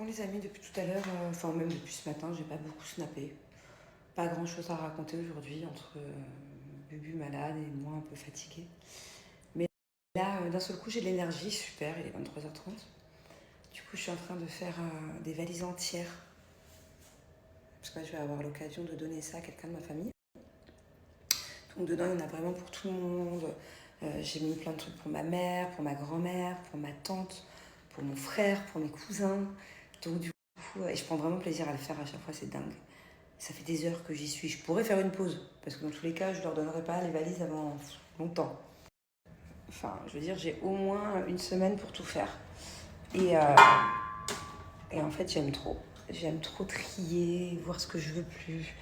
Bon les amis, depuis tout à l'heure, enfin même depuis ce matin, j'ai pas beaucoup snappé. Pas grand chose à raconter aujourd'hui entre Bubu malade et moi un peu fatiguée. Mais là, d'un seul coup, j'ai de l'énergie, super, il est 23h30. Du coup, je suis en train de faire des valises entières. Parce que là, je vais avoir l'occasion de donner ça à quelqu'un de ma famille. Donc dedans, il y en a vraiment pour tout le monde. J'ai mis plein de trucs pour ma mère, pour ma grand-mère, pour ma tante, pour mon frère, pour mes cousins. Donc du coup, et je prends vraiment plaisir à le faire à chaque fois, c'est dingue. Ça fait des heures que j'y suis. Je pourrais faire une pause, parce que dans tous les cas, je ne leur donnerai pas les valises avant longtemps. Enfin, je veux dire, j'ai au moins une semaine pour tout faire. Et, euh, et en fait, j'aime trop. J'aime trop trier, voir ce que je veux plus.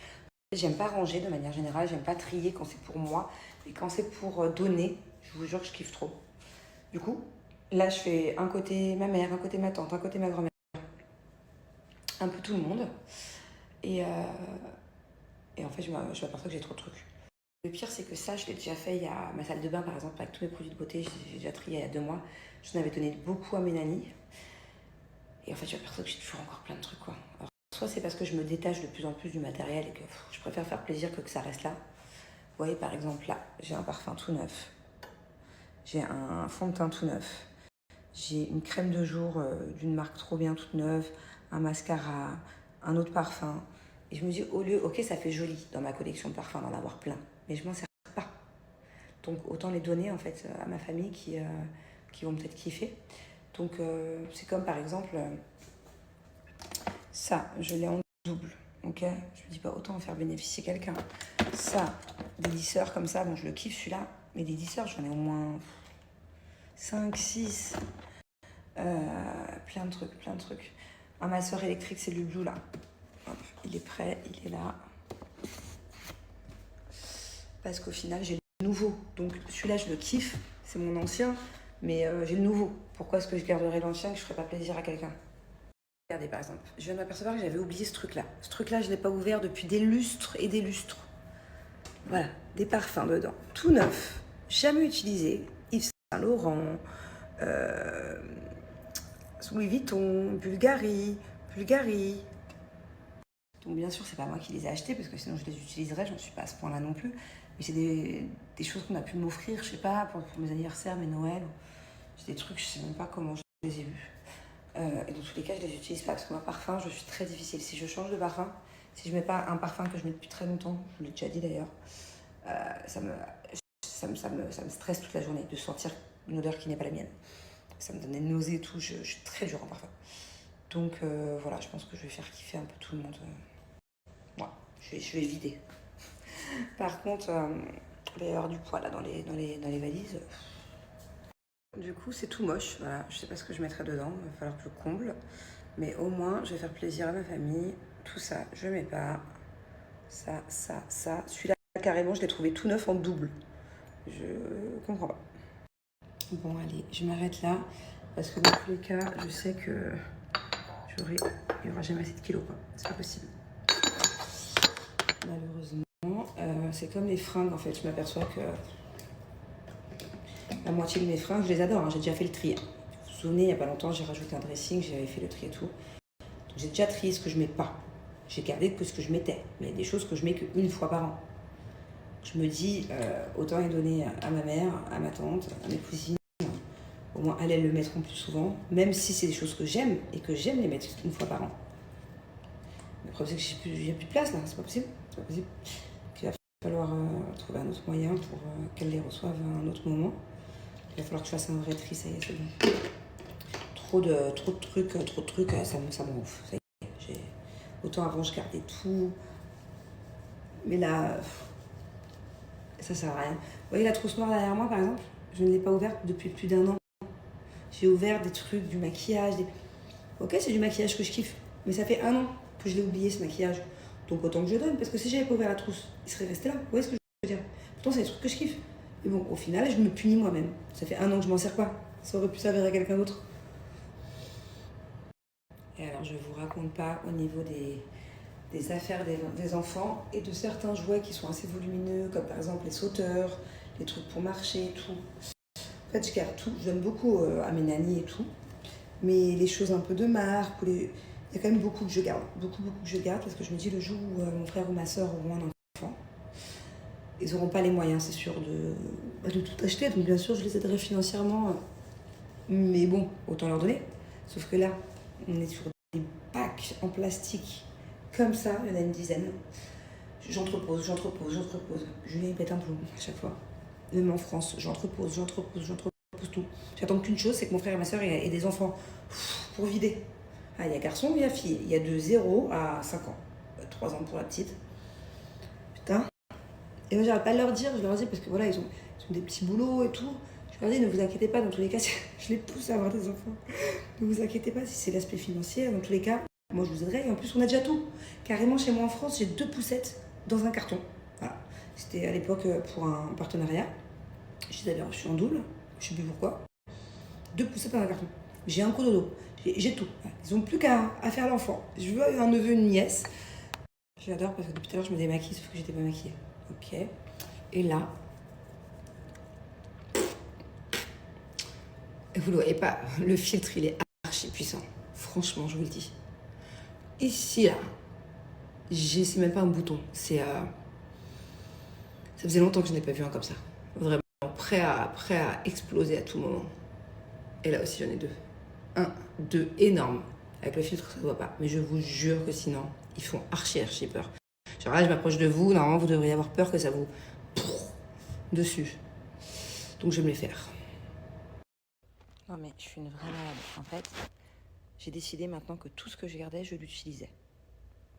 J'aime pas ranger de manière générale, j'aime pas trier quand c'est pour moi. Et quand c'est pour donner, je vous jure que je kiffe trop. Du coup, là, je fais un côté ma mère, un côté ma tante, un côté ma grand-mère. Un peu tout le monde. Et, euh, et en fait, je m'aperçois que j'ai trop de trucs. Le pire, c'est que ça, je l'ai déjà fait il y a ma salle de bain, par exemple, avec tous mes produits de beauté. J'ai déjà trié il y a 2 mois. J'en avais donné beaucoup à Mélanie. Et en fait, je m'aperçois que j'ai toujours encore plein de trucs, quoi. Alors, soit c'est parce que je me détache de plus en plus du matériel et que je préfère faire plaisir que ça reste là. Vous voyez, par exemple, là, j'ai un parfum tout neuf. J'ai un fond de teint tout neuf. J'ai une crème de jour d'une marque trop bien, toute neuve. Un mascara, un autre parfum. Et je me dis, au lieu, ok, ça fait joli dans ma collection de parfums d'en avoir plein. Mais je m'en sers pas. Donc autant les donner en fait à ma famille qui vont peut-être kiffer. Donc c'est comme par exemple ça, je l'ai en double. Ok, je me dis pas autant en faire bénéficier quelqu'un. Ça, des lisseurs comme ça, bon je le kiffe celui-là, mais des lisseurs j'en ai au moins 5, 6. Plein de trucs, plein de trucs. Un masseur électrique, c'est le blue là. Hop, il est prêt, il est là. Parce qu'au final, j'ai le nouveau. Donc celui-là, je le kiffe, c'est mon ancien, mais j'ai le nouveau. Pourquoi est-ce que je garderais l'ancien et que je ferais pas plaisir à quelqu'un? Regardez par exemple, je viens de m'apercevoir que j'avais oublié ce truc-là. Ce truc-là, je ne l'ai pas ouvert depuis des lustres et des lustres. Voilà, des parfums dedans, tout neuf, jamais utilisé. Yves Saint Laurent, euh, Louis Vuitton, Bulgari. Donc bien sûr, c'est pas moi qui les ai achetés parce que sinon je les utiliserais, j'en suis pas à ce point-là non plus. Mais c'est des choses qu'on a pu m'offrir, je sais pas, pour mes anniversaires, mes Noëls. C'est des trucs, je sais même pas comment je les ai vus. Et dans tous les cas, je les utilise pas parce que moi, parfum, je suis très difficile. Si je change de parfum, si je mets pas un parfum que je mets depuis très longtemps, je vous l'ai déjà dit d'ailleurs, ça me stresse toute la journée de sentir une odeur qui n'est pas la mienne. Ça me donne des nausées et tout, je suis très dure en parfum. Donc voilà, je pense que je vais faire kiffer un peu tout le monde. Ouais, je vais vider. Par contre, il va y avoir du poids là dans les valises. Du coup, c'est tout moche. Voilà, je sais pas ce que je mettrai dedans. Il va falloir que je comble. Mais au moins, je vais faire plaisir à ma famille. Tout ça, je mets pas. Ça. Celui-là, carrément, je l'ai trouvé tout neuf en double. Je comprends pas. Bon, allez, je m'arrête là. Parce que dans tous les cas, je sais que il n'y aura jamais assez de kilos, quoi. C'est pas possible. Malheureusement. C'est comme les fringues, en fait. Je m'aperçois que la moitié de mes fringues, je les adore. Hein. J'ai déjà fait le tri. Vous vous souvenez, il n'y a pas longtemps, j'ai rajouté un dressing, j'avais fait le tri et tout. Donc j'ai déjà trié ce que je mets pas. J'ai gardé que ce que je mettais. Mais il y a des choses que je mets qu'une fois par an. Je me dis, autant les donner à ma mère, à ma tante, à mes cousines. Au moins, elles le mettront plus souvent. Même si c'est des choses que j'aime et que j'aime les mettre une fois par an. Le problème, c'est que il n'y a plus de place là. C'est pas possible. C'est pas possible. Il va falloir trouver un autre moyen pour qu'elles les reçoivent à un autre moment. Il va falloir que je fasse un vrai tri, ça y est, c'est bon. Trop de trucs, ça me gonfle. Ça y est, autant avant, je gardais tout. Mais là, ça sert à rien. Vous voyez la trousse noire derrière moi, par exemple? Je ne l'ai pas ouverte depuis plus d'1 an. J'ai ouvert des trucs, du maquillage. Ok, c'est du maquillage que je kiffe. Mais ça fait 1 an que je l'ai oublié, ce maquillage. Donc autant que je donne, parce que si j'avais pas ouvert la trousse, il serait resté là. Vous voyez ce que je veux dire? Pourtant, c'est des trucs que je kiffe. Mais bon, au final, je me punis moi-même. Ça fait 1 an que je m'en sers pas. Ça aurait pu servir à quelqu'un d'autre. Et alors, je vous raconte pas au niveau des affaires des enfants et de certains jouets qui sont assez volumineux, comme par exemple les sauteurs, les trucs pour marcher et tout. En fait, je garde tout. Je donne beaucoup à mes nannies et tout. Mais les choses un peu de marque, ou Il y a quand même beaucoup que je garde. Beaucoup que je garde parce que je me dis le jour où mon frère ou ma soeur auront un enfant, ils n'auront pas les moyens, c'est sûr, de tout acheter. Donc bien sûr, je les aiderai financièrement. Mais bon, autant leur donner. Sauf que là, on est sur des packs en plastique comme ça, il y en a une dizaine. J'entrepose. Julien, il pète un plomb à chaque fois. Même en France, j'entrepose tout. J'attends qu'une chose, c'est que mon frère et ma soeur aient des enfants pour vider. Ah, il y a garçon, il y a fille. Il y a de 0 à 5 ans. 3 ans pour la petite. Putain. Et moi, j'arrête pas de leur dire, je leur dis, parce que voilà, ils ont des petits boulots et tout. Je leur dis, ne vous inquiétez pas, dans tous les cas, je les pousse à avoir des enfants. Ne vous inquiétez pas si c'est l'aspect financier. Dans tous les cas, moi, je vous aiderai. Et en plus, on a déjà tout. Carrément, chez moi en France, j'ai 2 poussettes dans un carton. Voilà. C'était à l'époque pour un partenariat. Je les avais reçus en double. Je sais plus pourquoi. 2 poussettes dans un carton. J'ai un cododo. J'ai tout. Ils n'ont plus qu'à faire l'enfant. Je veux un neveu, une nièce. J'adore parce que depuis tout à l'heure, je me démaquille, sauf que j'étais pas maquillée. Ok. Et là, vous ne voyez pas, le filtre, il est archi puissant. Franchement, je vous le dis. Ici, là, c'est même pas un bouton. Ça faisait longtemps que je n'ai pas vu un comme ça. Vraiment, prêt à exploser à tout moment. Et là aussi, j'en ai 2. 1, 2, énorme. Avec le filtre, ça ne se voit pas. Mais je vous jure que sinon, ils font archi peur. Genre là, je m'approche de vous. Normalement, vous devriez avoir peur que ça vous... dessus. Donc, je vais me les faire. Non, mais je suis une vraie malade. En fait, j'ai décidé maintenant que tout ce que je gardais, je l'utilisais.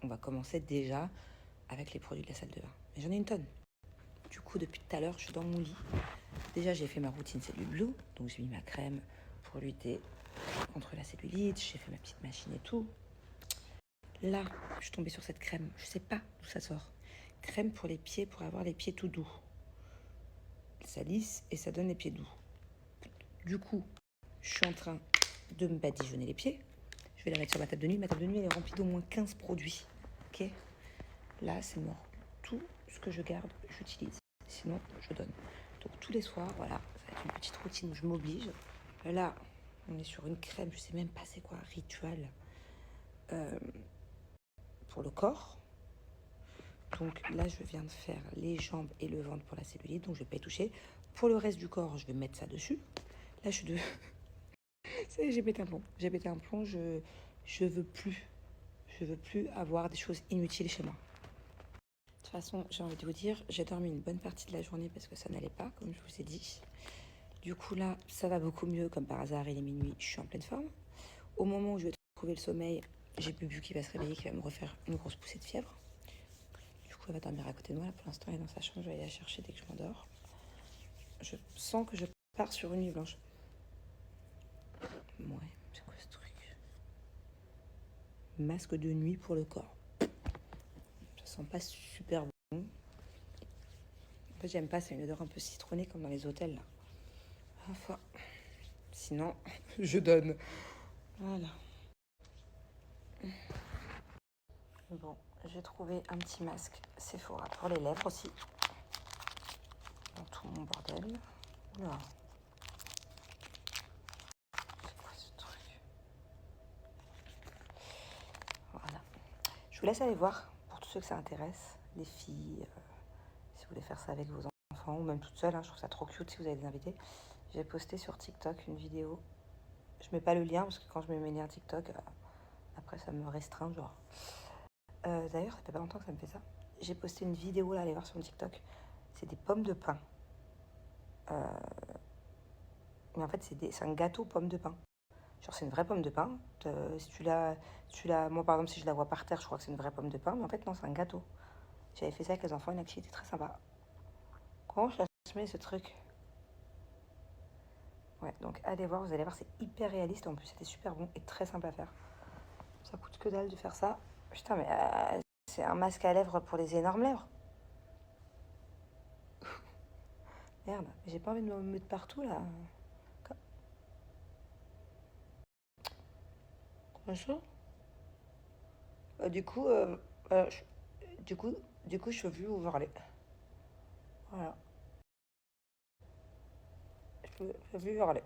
On va commencer déjà avec les produits de la salle de bain. Mais j'en ai une tonne. Du coup, depuis tout à l'heure, je suis dans mon lit. Déjà, j'ai fait ma routine cellule blue. Donc, j'ai mis ma crème pour lutter contre la cellulite. J'ai fait ma petite machine et tout. Là, je suis tombée sur cette crème. Je sais pas d'où ça sort. Crème pour les pieds, pour avoir les pieds tout doux. Ça lisse et ça donne les pieds doux. Du coup, je suis en train de me badigeonner les pieds. Je vais la mettre sur ma table de nuit. Ma table de nuit, elle est remplie d'au moins 15 produits. Ok ? Là, c'est mort. Tout ce que je garde, j'utilise. Sinon, je donne. Donc, tous les soirs, voilà, ça va être une petite routine où je m'oblige. Là, on est sur une crème, je sais même pas c'est quoi, Ritual, pour le corps. Donc là, je viens de faire les jambes et le ventre pour la cellulite, donc je vais pas y toucher. Pour le reste du corps, je vais mettre ça dessus. Là, je suis de... Ça y est, j'ai pété un plomb. Je veux plus. Je veux plus avoir des choses inutiles chez moi. De toute façon, j'ai envie de vous dire, j'ai dormi une bonne partie de la journée parce que ça n'allait pas, comme je vous ai dit. Du coup, là, ça va beaucoup mieux. Comme par hasard, il est minuit, je suis en pleine forme. Au moment où je vais trouver le sommeil, j'ai Bubu qui va se réveiller, qui va me refaire une grosse poussée de fièvre. Du coup, elle va dormir à côté de moi. Là, pour l'instant, elle est dans sa chambre. Je vais aller la chercher dès que je m'endors. Je sens que je pars sur une nuit blanche. Ouais, c'est quoi ce truc? Masque de nuit pour le corps. Ça sent pas super bon. En fait, j'aime pas, c'est une odeur un peu citronnée comme dans les hôtels, là. Enfin, sinon, je donne. Voilà. Bon, j'ai trouvé un petit masque Sephora pour les lèvres aussi. Dans tout mon bordel. Oula. C'est quoi ce truc? Voilà. Je vous laisse aller voir pour tous ceux que ça intéresse. Les filles, si vous voulez faire ça avec vos enfants ou même toute seule. Je trouve ça trop cute si vous avez des invités. J'ai posté sur TikTok une vidéo. Je mets pas le lien parce que quand je mets mes liens TikTok, après ça me restreint genre. D'ailleurs, ça fait pas longtemps que ça me fait ça. J'ai posté une vidéo là, allez voir sur mon TikTok. C'est des pommes de pin. Mais en fait, c'est un gâteau pomme de pin. Genre, c'est une vraie pomme de pin. Si tu l'as, moi par exemple, si je la vois par terre, je crois que c'est une vraie pomme de pin. Mais en fait, non, c'est un gâteau. J'avais fait ça avec les enfants, une activité très sympa. Comment je la mets ce truc? Ouais, donc allez voir, vous allez voir, c'est hyper réaliste. En plus, c'était super bon et très simple à faire. Ça coûte que dalle de faire ça. Putain, mais c'est un masque à lèvres pour les énormes lèvres. Merde, j'ai pas envie de me mettre partout là. Comment ça? Du coup, du coup, je peux plus vous parler. Voilà. Je peux plus parler.